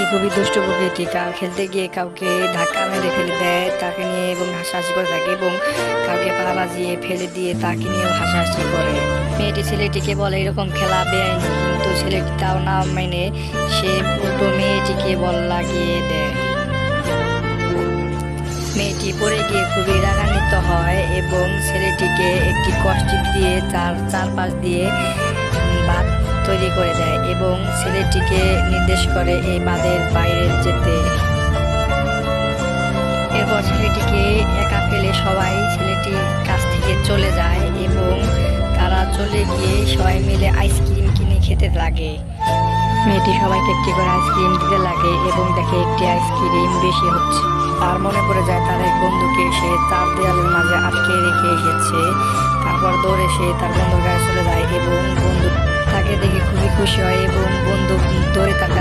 মেয়েটি খুবই দুষ্ট প্রকৃতি, খেলতে গিয়ে কাউকে ধাক্কা মেরে ফেলে দেয় তাকে নিয়ে এবং হাসাহাসি করে থাকে এবং কাউকে পা বাজিয়ে ফেলে দিয়ে তাকে নিয়েও হাসাহাসি করে। মেয়েটি ছেলেটিকে বলে এরকম খেলা বেআইনি, কিন্তু ছেলেটি তাও না মেনে সে উল্টো মেয়েটিকে বল লাগিয়ে দেয়। মেয়েটি পড়ে গিয়ে খুবই রাগান্বিত হয় এবং ছেলেটিকে একটি কষ্টিপ দিয়ে তার চারপাশ দিয়ে বাঁধ তৈরি করে দেয় এবং ছেলেটিকে নির্দেশ করে এই বাঁধের বাইরে যেতে। এরপর ছেলেটিকে একা ফেলে সবাই ছেলেটির কাছ থেকে চলে যায় এবং তারা চলে গিয়ে সবাই মিলে আইসক্রিম কিনে খেতে লাগে। মেয়েটি সবাইকে একটি করে আইসক্রিম দিতে লাগে এবং দেখে একটি আইসক্রিম বেশি হচ্ছে। তার মনে পড়ে যায় তার এক বন্ধুকে সে চার দেয়ালের মাঝে আটকে রেখে এসেছে। তারপর দৌড়ে সে তার বন্ধুর কাছে চলে যায় এবং বন্ধু তাকে দেখে খুবই খুশি হয় এবং বন্ধু দৌড়ে তাকে